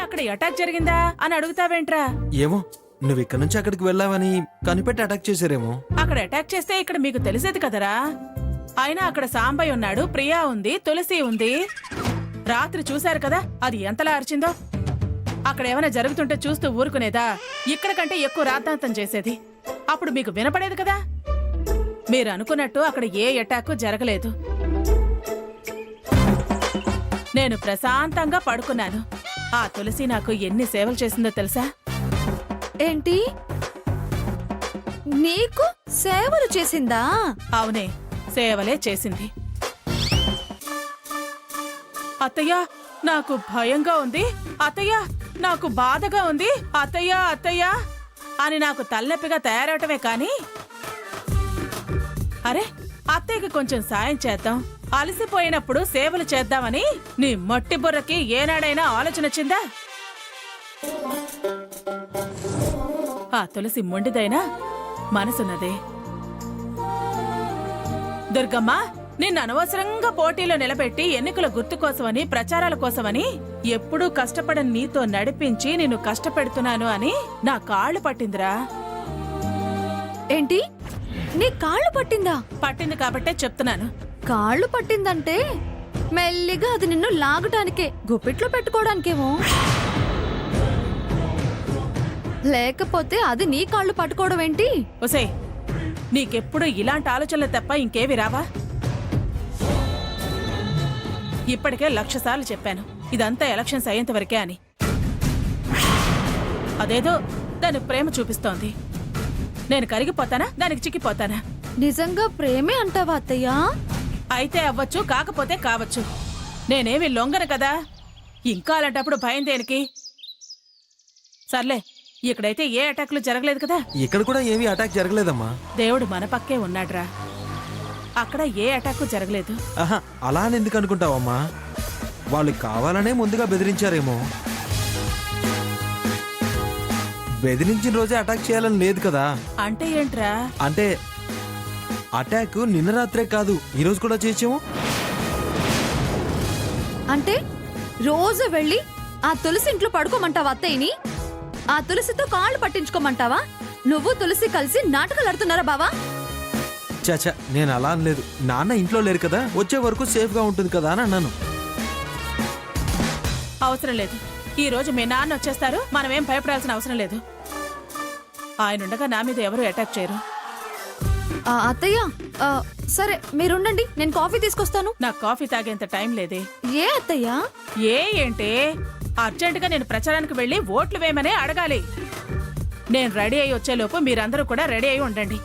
అక్కడ అటాక్ జరిగిందా అని అడుగుతావేంట్రా? ఏమో నువ్వు ఇక్కడ నుంచి అక్కడికి వెళ్ళావని కనిపెట్టి అటాక్ చేశారేమో. అక్కడ అటాక్ చేస్తే ఇక్కడ మీకు తెలిసేది కదరా. అయినా అక్కడ సాంబయ్య ఉన్నాడు, ప్రియా ఉంది, తులసి ఉంది. రాత్రి చూశారు కదా అది ఎంతలా అరిచిందో. అక్కడ ఏమైనా జరుగుతుంటే చూస్తూ ఊరుకునేదా? ఇక్కడ కంటే ఎక్కువ రాద్ధాంతం చేసేది. అప్పుడు మీకు వినపడేది కదా. మీరు అనుకున్నట్టు అక్కడ ఏ అటాక్ జరగలేదు. నేను ప్రశాంతంగా పడుకున్నాను. ఆ తులసి నాకు ఎన్ని సేవలు చేసిందో తెలుసా? ఏంటి, నీకు సేవలు చేసిందా? అవునే, సేవలే చేసింది. అత్తయ్య నాకు భయంగా ఉంది, అత్తయ్య నాకు బాధగా ఉంది, అత్తయ్య అత్తయ్య అని నాకు తలనొప్పిగా తయారవటమే కాని, అరే అత్తయ్యకి కొంచెం సాయం చేద్దాం, అలసిపోయినప్పుడు సేవలు చేద్దామని నీ మట్టి బుర్రకి ఏనాడైనా ఆలోచన వచ్చిందా? ఆ తులసి మొండిదైనా మనసున్నదే. దుర్గమ్మ, నిన్ను అనవసరంగా పోటీలో నిలబెట్టి ఎన్నికల గుర్తు కోసమని, ప్రచారాల కోసమని ఎప్పుడూ కష్టపడని నీతో నడిపించి నిన్ను కష్టపెడుతున్నాను అని నా కాళ్ళు పట్టిందిరా. ఏంటి, నీ కాళ్ళు పట్టిందా? పట్టింది కాబట్టే చెప్తున్నాను. కాళ్ళు పట్టిందంటే మెల్లిగా అది నిన్ను లాగటానికే, గుప్పిట్లో పెట్టుకోవడానికేమో. లేకపోతే అది నీ కాళ్ళు పట్టుకోవడం ఏంటి? ఒసే, నీకెప్పుడు ఇలాంటి ఆలోచనలు తప్ప ఇంకేవి రావా? ఇప్పటికే 1,00,000 సార్లు చెప్పాను ఇదంతా ఎలక్షన్స్ అయ్యేంత వరకే అని. అదేదో దాని ప్రేమ చూపిస్తోంది. నేను కరిగిపోతానా, దానికి చిక్కిపోతానా? నిజంగా ప్రేమే అంటావా అత్తయ్యా? అయితే అవ్వచ్చు, కాకపోతే కావచ్చు. నేనేమి లొంగను కదా. ఇంకా అలాంటప్పుడు భయం దేనికి? సర్లే, ఇక్కడైతే ఏ అటాక్లు జరగలేదు కదా. ఇక్కడ కూడా ఏమీ అటాక్ జరగలేదమ్మా. దేవుడు మన పక్కే ఉన్నాడ్రా. అక్కడ ఏ అటాక్ జరగలేదు. ఆహా, అలా అని ఎందుకు అనుకుంటావమ్మా? వాళ్ళు కావాలనే ముందుగా బెదిరించారేమో. బెదిరించిన రోజే అటాక్ చేయాలని లేదు కదా. అంటే ఏంట్రా? అంటే అటాక్ నిన్న రాత్రే కాదు, ఈరోజు కూడా చేసాము. అంటే రోజు వెళ్ళి ఆ తులసి ఇంట్లో పడుకోమంటావా అత్తయ్యని? ఆ తులసితో కాళ్ళు పట్టించుకోమంటావా? నువ్వు తులసి కలిసి నాటకాలు ఆడుతున్నారా బావా? చాచా, నేను అలా అనలేదు. నాన్న ఇంట్లో లేరు కదా, వచ్చే వరకు సేఫ్ గా ఉంటుంది కదా అని అన్నాను. అవసరం లేదు. ఈ రోజు మీ నాన్న వచ్చేస్తారు, మనమేం భయపడాల్సిన అవసరం లేదు. ఆయనుండగా నా మీద ఎవరు అటాక్ చేయరు. అత్తయ్య, సరే మీరుండండి, నేను కాఫీ తీసుకొస్తాను. నాకు కాఫీ తాగేంత టైం లేదే. ఏ అత్తయ్యా? ఏంటే అర్జెంటుగా నేను ప్రచారానికి వెళ్ళి ఓట్లు వేయమనే అడగాలి. నేను రెడీ అయి వచ్చేలోపు మీరందరూ కూడా రెడీ అయి ఉండండి.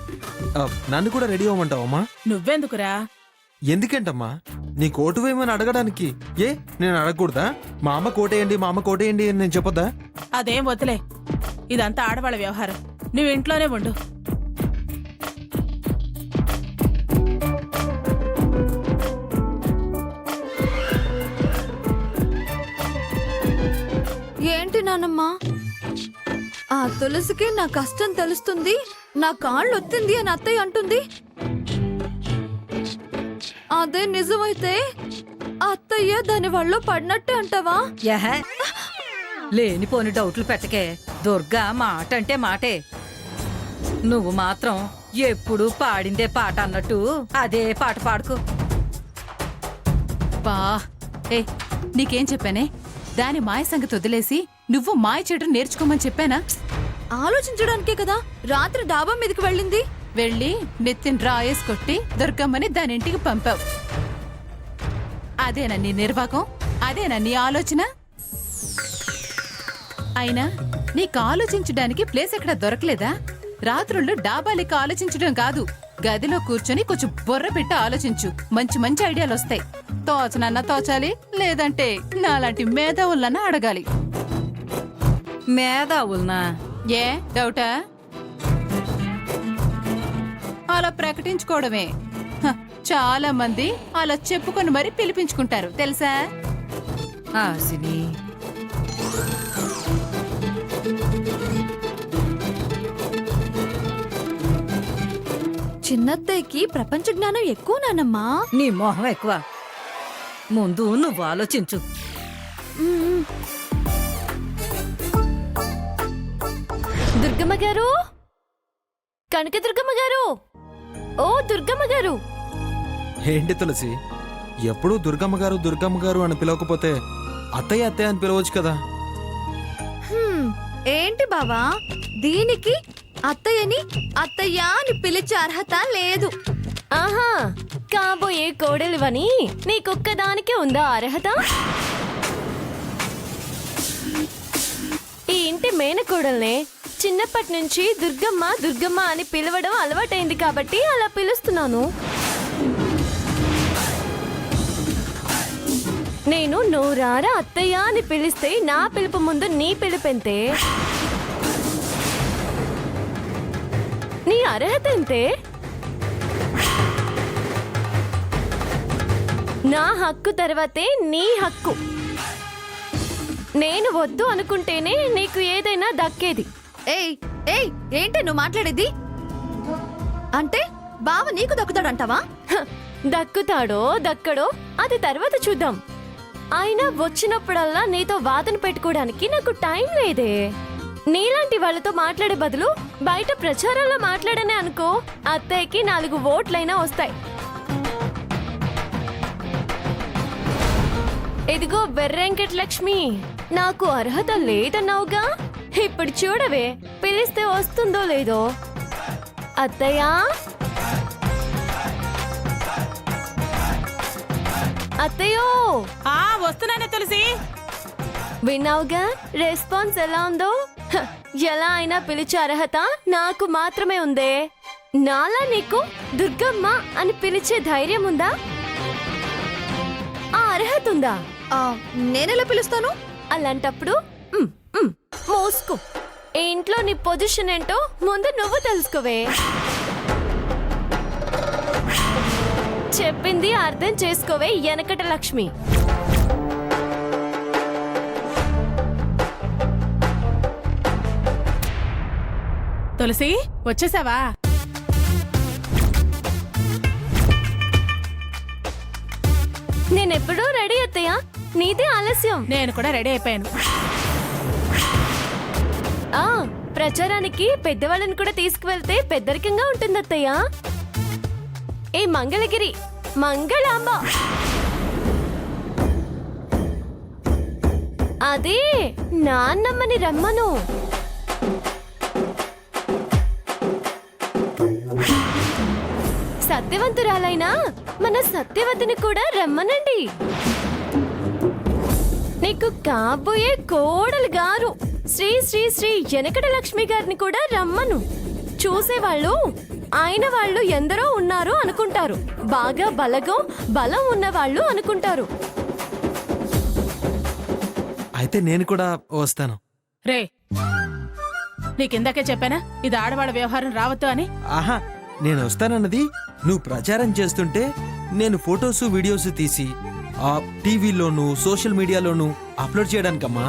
నన్ను కూడా రెడీ అవ్వమంటావమ్మా? నువ్వెందుకురా? ఎందుకంటమ్మా? నీ కోటు వేయమని అడగడానికి. ఏ నేను అడగకూడదా? మా అమ్మ కోటేయండి, మా అమ్మ కోటేయండి అని నేను చెప్పొద్దా? అదేం వదిలే, ఇదంతా ఆడవాళ్ళ వ్యవహారం. నువ్వు ఇంట్లోనే ఉండు. ఏంటి నానమ్మా, ఆ తులసికి నా కష్టం తెలుస్తుంది, నా కాళ్ళు ఒత్తింది అని అత్తయ్య అంటుంది. అదే నిజమైతే అత్తయ్య దాని వల్ల పడినట్టే అంటావా? లేనిపోని డౌట్లు పెట్టకే. దుర్గా మాట అంటే మాటే. నువ్వు మాత్రం ఎప్పుడు పాడిందే పాట అన్నట్టు అదే పాట పాడుకో. బా ఏ నీకేం చెప్పానే? దాని మాయ సంగతి వదిలేసి నువ్వు మాయ చెడు నేర్చుకోమని చెప్పానా? ఆలోచించడానికే కదా రాత్రి డాబా మీదకి వెళ్ళింది. వెళ్ళి నెత్తిన రాయేసి కొట్టి దుర్గమ్మని దాని ఇంటికి పంపావు. అదేనా నీ నిర్వాకం? అదేనా నీ ఆలోచన? అయినా నీకు ఆలోచించడానికి ప్లేస్ ఎక్కడ దొరకలేదా? రాత్రుళ్ళు డాబాలికి ఆలోచించడం కాదు, గదిలో కూర్చొని కొంచెం బొర్ర పెట్టి ఆలోచించు. మంచి మంచి ఐడియాలు వస్తాయి. తోచనన్నా తోచాలి, లేదంటే నాలాంటి మేధావులన్నా అడగాలి. మేధావుల్నా? ఏ డౌటా? అలా ప్రకటించుకోవడమే. చాలా మంది అలా చెప్పుకొని మరీ పిలిపించుకుంటారు తెలుసా? ఆసిని, చిన్నత్తయ్యకి ప్రపంచ జ్ఞానం ఎక్కువ నానమ్మా. నీ మొహం ఎక్కువ. ముందు నువ్వు ఆలోచించు. దుర్గమ్మ గారు, కనక దుర్గమ్మ గారు, ఓ దుర్గమ్మ గారు. ఏంటి తులసి, ఎప్పుడూ దుర్గమ్మ గారు అని పిలవకపోతే అత్తయ్య అత్తయ్య అని పిలవచ్చు కదా. ఏంటి బావా, దీనికి అత్తయ్యని అత్తయ్య అని పిలిచే అర్హత లేదు. ఆహా, కాబోయే కోడలివని నీకొక్కదానికే ఉందా అర్హత? ఈ ఇంటి మేనకోడల్నే చిన్నప్పటి నుంచి దుర్గమ్మ దుర్గమ్మ అని పిలవడం అలవాటైంది కాబట్టి అలా పిలుస్తున్నాను. నేను నోరారా అత్తయ్య అని పిలిస్తే నా పిలుపు ముందు నీ పిలుపెంతే? నీ అర్హత ఎంతే? నా హక్కు తర్వాతే నీ హక్కు. నేను వద్దు అనుకుంటేనే నీకు ఏదైనా దక్కేది. ఏయ్ ఏయ్, ఏంటి నువ్వు మాట్లాడేది? అంటే బావ నీకు దక్కుతాడంటావా? హ, దక్కుతాడో దక్కడో అది తర్వాత చూద్దాం. అయినా వచ్చినప్పుడల్లా నీతో వాదన పెట్టుకోవడానికి నాకు టైం లేదే. నీలాంటి వాళ్ళతో మాట్లాడే బదులు బయట ప్రచారంలో మాట్లాడనే అనుకో, అత్తయ్యకి 4 ఓట్లైనా వస్తాయి. ఇదిగో వెర్రెంకటలక్ష్మి, నాకు అర్హత లేదన్నావుగా, ఇప్పుడు చూడవే పిలిస్తే వస్తుందో లేదో. అత్తయ్యా, అత్తయ్యో. వస్తున్నానే తులసి. విన్నావుగా రెస్పాన్స్ ఎలా ఉందో? హ, ఎలా అయినా పిలిచే అర్హత నాకు మాత్రమే ఉందే. నాలా నీకు దుర్గమ్మ అని పిలిచే ధైర్యం ఉందా? ఆ అర్హత ఉందా? నేనెలా పిలుస్తాను? అలాంటప్పుడు మోసుకో. ఈ ఇంట్లో నీ పొజిషన్ ఏంటో ముందు నువ్వు తెలుసుకోవే. చెప్పింది అర్థం చేసుకోవే వెనకట లక్ష్మి. తులసి, వచ్చేసావా? నేనెప్పుడూ రెడీ అత్తయ్య, నీదే ఆలస్యం. నేను కూడా రెడీ అయిపోయాను. ఆ ప్రచారానికి పెద్దవాళ్ళని కూడా తీసుకువెళ్తే పెద్దరికంగా ఉంటుంది అత్తయ్య. ఏ మంగళగిరి మంగళాంబ, అదే నాన్నమ్మని రమ్మను. సత్యవంతురాలైనా మన సత్యవతిని కూడా రమ్మనండి. నీకు కాబోయే కోడలు గారు శ్రీ శ్రీ శ్రీ వెనకట లక్ష్మి గారిని కూడా రమ్మను. చూసేవాళ్ళు ఆయన వాళ్ళు ఎందరో ఉన్నారు అనుకుంటారు, బాగా బలం ఉన్నవాళ్ళు అనుకుంటారు. అయితే నేను కూడా వస్తాను. రే, నీకిందాకే చెప్పానా ఇది ఆడవాళ్ళ వ్యవహారం రావద్దు అని? ఆహా, నేను వస్తానన్నది నువ్వు ప్రచారం చేస్తుంటే నేను ఫొటోస్ వీడియోస్ తీసి ఆ టీవీలోను సోషల్ మీడియాలోను అప్లోడ్ చేయడానికమ్మా.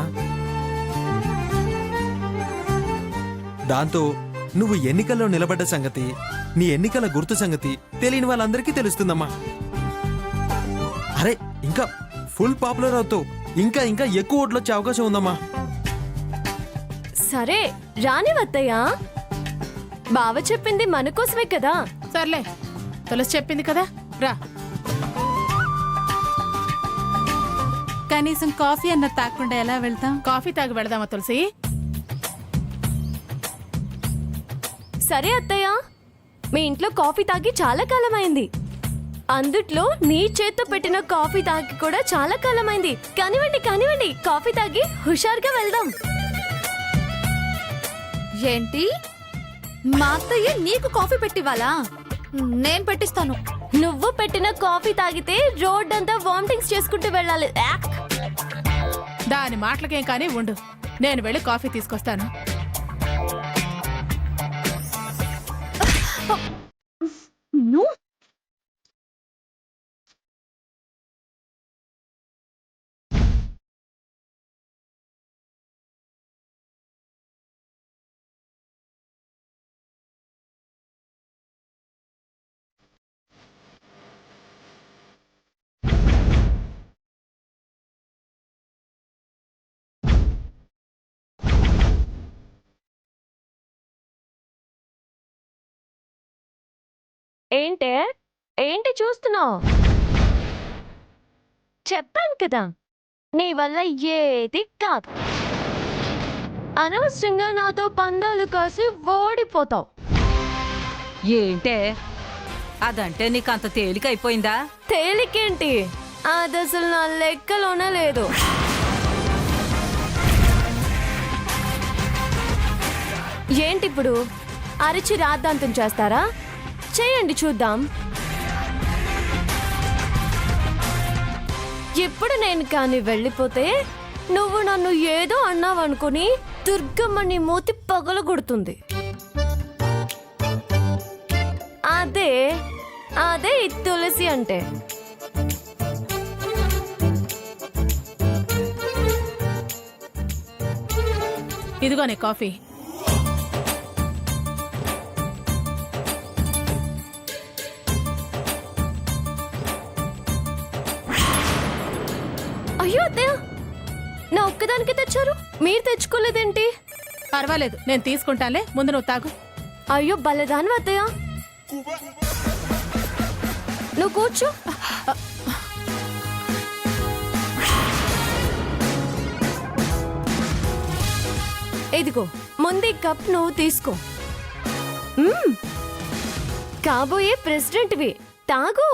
దాంతో నువ్వు ఎన్నికల్లో నిలబడ్డ సంగతి, నీ ఎన్నికల గుర్తు సంగతి తెలియని వాళ్ళందరికీ తెలుస్తుందమ్మా. అరే, ఇంకా ఫుల్ పాపులర్ అవుతావు, ఇంకా ఇంకా ఎక్కువ ఓట్లు వచ్చే అవకాశం ఉందమ్మా. సరే రానివత్తయ్యా, బావ చెప్పింది మన కోసమే కదా. సర్లే, తులసి చెప్పింది కదా, రా. కనీసం కాఫీ అన్న తాకుండా ఎలా వెళ్తాం? కాఫీ తాగి వెళదామా తులసి? సరే అత్తయ్య, మీ ఇంట్లో కాఫీ తాగి చాలా కాలమైంది. అందుట్లో నీ చేత్తో పెట్టిన కాఫీ తాగి కూడా చాలా కాలమైంది. కానివ్వండి కానివ్వండి, కాఫీ తాగి హుషారుగా వెళ్దాం. ఏంటి, మా అత్తయ్య నీకు కాఫీ పెట్టివ్వాలా? నేను పెట్టిస్తాను. నువ్వు పెట్టిన కాఫీ తాగితే రోడ్డంతా వామిటింగ్స్ చేసుకుంటూ వెళ్ళాలి. యాక్. దాని మాటలకేం కానీ ఉండు, నేను వెళ్ళి కాఫీ తీసుకొస్తాను. నువ్వు ఏంటే ఏంటి చూస్తున్నావు? చెప్పాను కదా నీ వల్ల ఏది కాదు. అనవసరంగా నాతో పందాలు కాసి ఓడిపోతావు. ఏంటే అదంటే నీకు అంత తేలికైపోయిందా? తేలికేంటి, అది అసలు నా లెక్కలోనే లేదు. ఏంటిప్పుడు అరిచి రాద్ధాంతం చేస్తారా? చేయండి చూద్దాం. ఇప్పుడు నేను కానీ వెళ్ళిపోతే నువ్వు నన్ను ఏదో అన్నావనుకుని దుర్గమ్మ నీ మూతి పగలగొడుతుంది. అదే అదే ఈ తులసి అంటే. ఇదిగో నీ కాఫీ. అయ్యో అత్తయ్య, నా ఒక్కదానికి తెచ్చారు, మీరు తెచ్చుకోలేదేంటి? పర్వాలేదు, నేను తీసుకుంటానులే, ముందు నువ్వు తాగు. అయ్యో బలదాను అత్తయ్య. నువ్వు కూర్చో. ఇదిగో ముందు ఈ కప్ నువ్వు తీసుకో. కాబోయే ప్రెసిడెంట్వి, తాగు.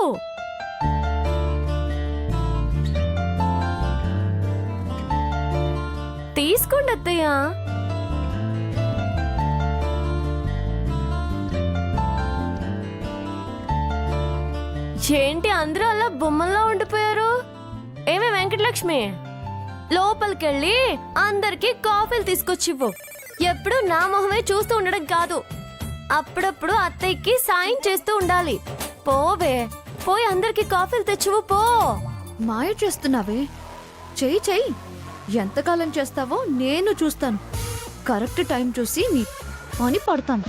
తీసుకోండి అత్తయ్య. ఏంటి అందరూ అలా బొమ్మల్లా ఉండిపోయారు? ఏమే వెంకటలక్ష్మి, లోపలికెళ్ళి అందరికి కాఫీలు తీసుకొచ్చివ్వు. ఎప్పుడు నా మొహమే చూస్తూ ఉండడం కాదు, అప్పుడప్పుడు అత్తయ్యకి సాయం చేస్తూ ఉండాలి. పోవే, పోయి అందరికి కాఫీలు తెచ్చివ్వు పో. మాయ చేస్తున్నావే, చెయ్యి చెయ్యి. ఎంతకాలం చేస్తావో నేను చూస్తాను. కరెక్ట్ టైం చూసి నీ పని పడతాను.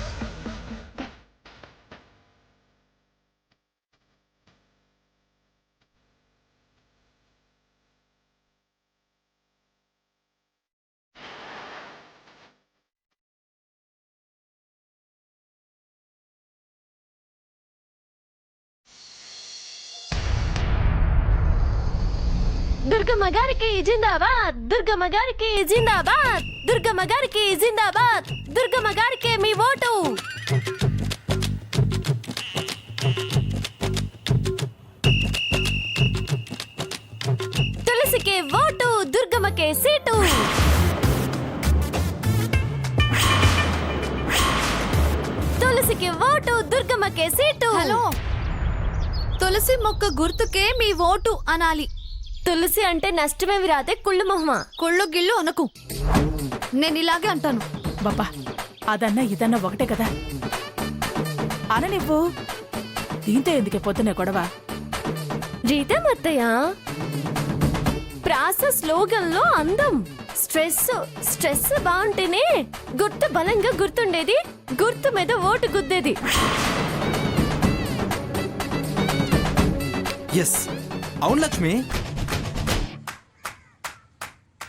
దుర్గమ్మ గారికి జిందాబాద్, దుర్గమ్మ గారికి జిందాబాద్, దుర్గమ్మ గారికి జిందాబాద్, దుర్గమ్మ గారికి మీ ఓటు. తులసికి ఓటు, దుర్గమ్మకే సీటు. తులసికి ఓటు, దుర్గమ్మకే సీటు. హలో, తులసి మొక్క గుర్తుకే మీ ఓటు అనాలి. తులసి అంటే నష్టమేవి రాదే, కుళ్ళు మొహమా. కుళ్ళు గిళ్ళు అనకు, నేను ఇలాగే అంటాను. బాబా, అదన్నా ఇదన్నా ఒకటే కదా, అననివ్వు. దీంతో ఎందుకే పొద్దునే గొడవ? జీతం అత్తయ్య, ప్రాస స్లోగన్లో అందం. స్ట్రెస్ బాగుంటేనే గుర్తు బలంగా గుర్తుండేది, గుర్తు మీద ఓటు గుద్దేది. ఎస్, అవును లక్ష్మి.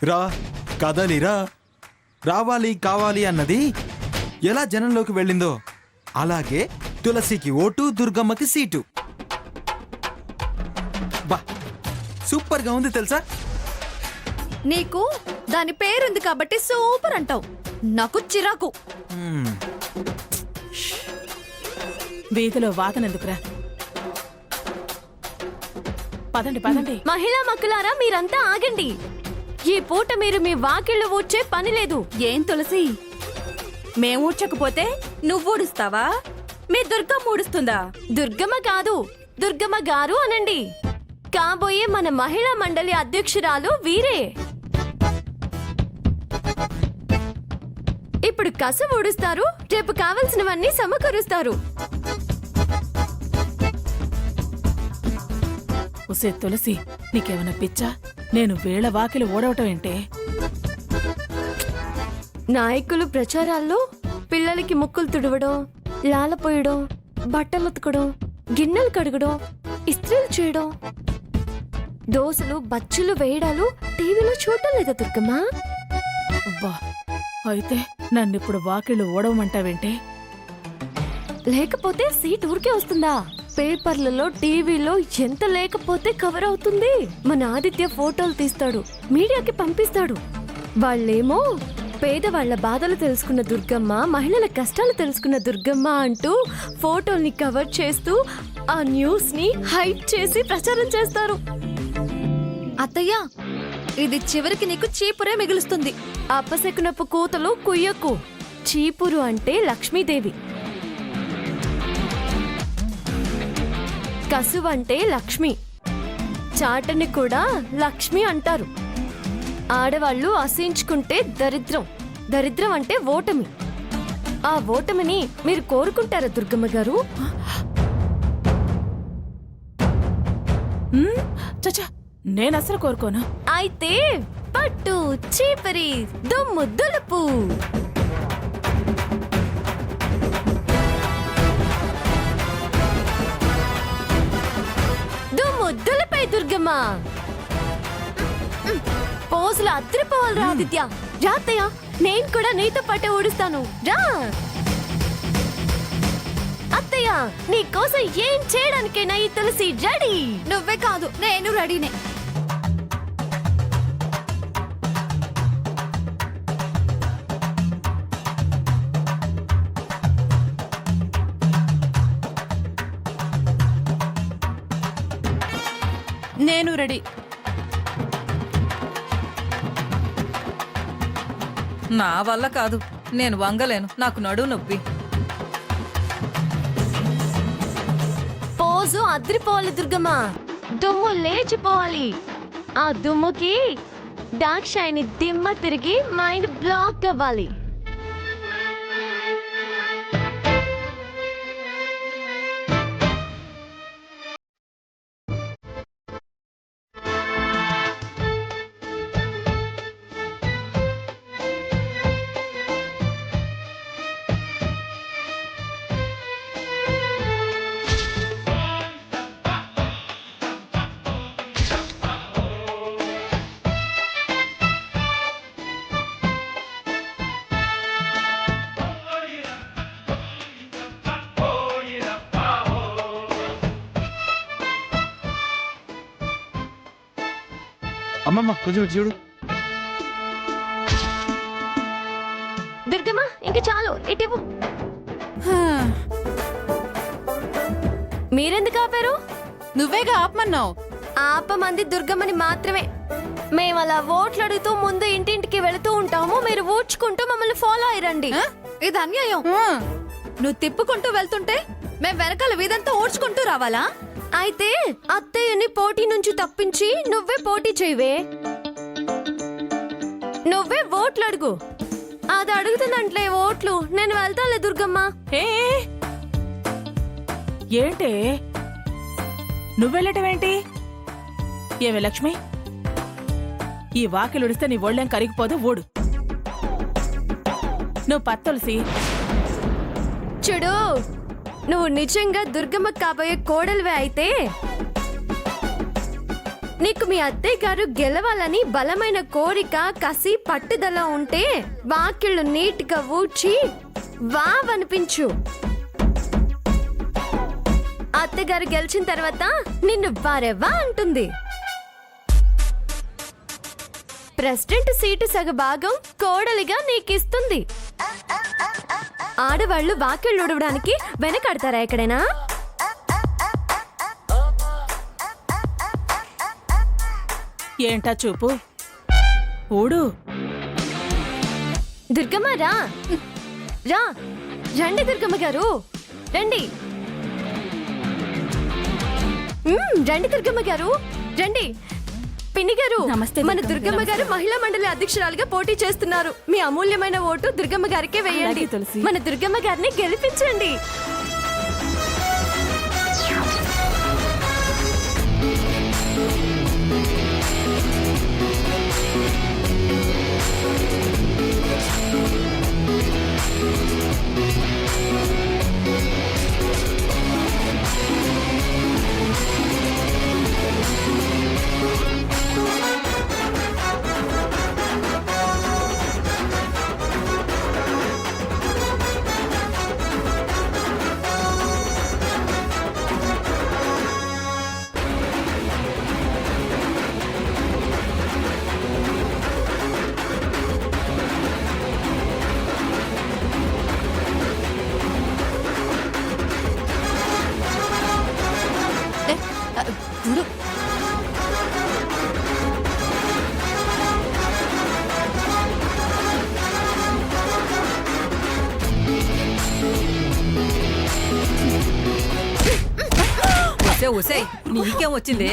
రా కదలిరా, రావాలి కావాలి అన్నది ఎలా జనంలోకి వెళ్ళిందో అలాగే తులసికి ఓటు, దుర్గమ్మకి సీటు. బా, సూపర్ గా ఉంది తెలుసా? నీకు దాని పేరుంది కాబట్టి సూపర్ అంటావు, నాకు చిరాకు. వీధిలో వాతనెందుకురా? పదండి పదండి. మహిళా మక్కులారా, మీరంతా ఆగండి. ఈ పూట మీరు మీ వాకిళ్ళు ఊడ్చే పని లేదు. ఏం తులసి, మేం ఊడ్చకపోతే నువ్వు ఊడుస్తావా? మీ దుర్గమ్మ ఊడుస్తుందా? దుర్గమ్మ కాదు, దుర్గమ్మ గారు అనండి. కాబోయే మన మహిళా మండలి అధ్యక్షురాలు వీరే. ఇప్పుడు కస ఊడుస్తారు, రేపు కావలసినవన్నీ సమకూరుస్తారు. ఉసే తులసి, నీకేమైనా పిచ్చా? నేను వేళ వాకిలి ఓడవటం ఏంటే? నాయకులు ప్రచారాల్లో పిల్లలకి ముక్కులు తుడవడం, లాలపోయడం, బట్టలు ఉతకడం, గిన్నెలు కడగడం, ఇస్త్రీలు చేయడం, దోశలు బచ్చులు వేయడాలు టీవీలో చూడటం లేదా దుర్గమ్మ? అబ్బా, అయితే నన్నిప్పుడు వాకిళ్ళు ఓడవమంటావేంటే? లేకపోతే సీట్ ఊరికే వస్తుందా? పేపర్లలో టీవీలో ఎంత లేకపోతే కవర్ అవుతుంది. మన ఆదిత్య ఫోటోలు తీస్తాడు, మీడియాకి పంపిస్తాడు. వాళ్ళేమో పేదవాళ్ల బాధలు తెలుసుకున్న దుర్గమ్మ, మహిళల కష్టాలు తెలుసుకున్న దుర్గమ్మ అంటూ ఫోటోల్ని కవర్ చేస్తూ ఆ న్యూస్ ని హైప్ చేసి ప్రచారం చేస్తారు. అత్తయ్య, ఇది చివరికి నీకు చీపురే మిగులుస్తుంది. అప్పసెక్కునప్పు కూతలు కుయ్యకు. చీపురు అంటే లక్ష్మీదేవి, కసువంటే లక్ష్మి, చాటని కూడా లక్ష్మి అంటారు. ఆడవాళ్ళు అసహించుకుంటే దరిద్రం, దరిద్రం అంటే ఓటమి. ఆ ఓటమిని మీరు కోరుకుంటారా దుర్గమ్మ గారు? చచ్చా, నేను అసలు కోరుకోను. అయితే పట్టు చీపరి దుమ్ము దులుపు. దుమ్ము దులిపై దుర్గమ్మ. పోజులు అద్దరిపోవాలి రా ఆదిత్య. రాత్తయ్య, నేను కూడా నీతో పాటే ఊడుస్తాను రా. అత్తయ్య, నీ కోసం ఏం చేయడానికైనా ఈ తులసి రెడీ. నువ్వే కాదు, నేను రెడీనే. నేను రెడీ. నా వల్ల కాదు, నేను వంగలేను, నాకు నడుము నొప్పి. పోజు అద్రిపోవాలి దుర్గమ్మ. దుమ్ము లేచిపోవాలి. ఆ దుమ్ముకి డార్క్ షైన్ దిమ్మ తిరిగి మైండ్ బ్లాక్ అవ్వాలి. అమ్మమ్మ కొంచెం ఇటు చూడు. దుర్గమ్మ, ఇంక చాలు, ఇటు. మీరెందుకు ఆపారు? నువ్వేగా ఆపమన్నావు. ఆపమంది దుర్గమ్మని మాత్రమే. మేము అలా ఓట్లు అడుగుతూ ముందు ఇంటింటికి వెళుతూ ఉంటాము, మీరు ఊడ్చుకుంటూ మమ్మల్ని ఫాలో అయ్యండి. ఇది అన్యాయం. నువ్వు తిప్పుకుంటూ వెళ్తుంటే మేం వెనకాల వీధంతా ఓడ్చుకుంటూ రావాలా? అయితే అత్తయ్యని పోటీ నుంచి తప్పించి నువ్వే పోటీ చేయవే. నువ్వే ఓట్లు అడుగు. అది అడుగుతుందంట్లే ఓట్లు. నేను వెళ్తానులే దుర్గమ్మ. ఏ ఏంటే నువ్వెళ్ళటమేంటి? ఏవే లక్ష్మి, ఈ వాకిలుడిస్తే నీ ఒళ్ళేం కరిగిపోదు, ఓడు. నువ్వు పత్తులసి చూడు, నువ్వు నిజంగా దుర్గమ్మ కాబోయే కోడలివే అయితే నీకు మీ అత్తయ్య గారు గెలవాలని బలమైన కోరిక, కసి, పట్టుదల ఉంటే వాకిళ్ళు నీట్గా ఊడ్చి వావనిపించు. అత్తగారు గెలిచిన తర్వాత నిన్ను వారెవ్వా అంటుంది. ప్రెసిడెంట్ సీటు సగభాగం కోడలిగా నీకిస్తుంది. ఆడవాళ్లు వాకిళ్ళు ఊడవడానికి వెనకాడతారా ఎక్కడైనా? ఏంటా చూపు, ఊడు. దుర్గమ్మ రా రా, రండి దుర్గమ్మ గారు, రండి. రండి దుర్గమ్మ గారు, రండి. పిన్ని గారు, నమస్తే మన దుర్గమ్మ గారు మహిళా మండలి అధ్యక్షురాలుగా పోటీ చేస్తున్నారు. మీ అమూల్యమైన ఓటు దుర్గమ్మ గారికే వేయండి. అలాగే తులసి. మన దుర్గమ్మ గారిని గెలిపించండి. ఉసేయ్ నీకేం వచ్చింది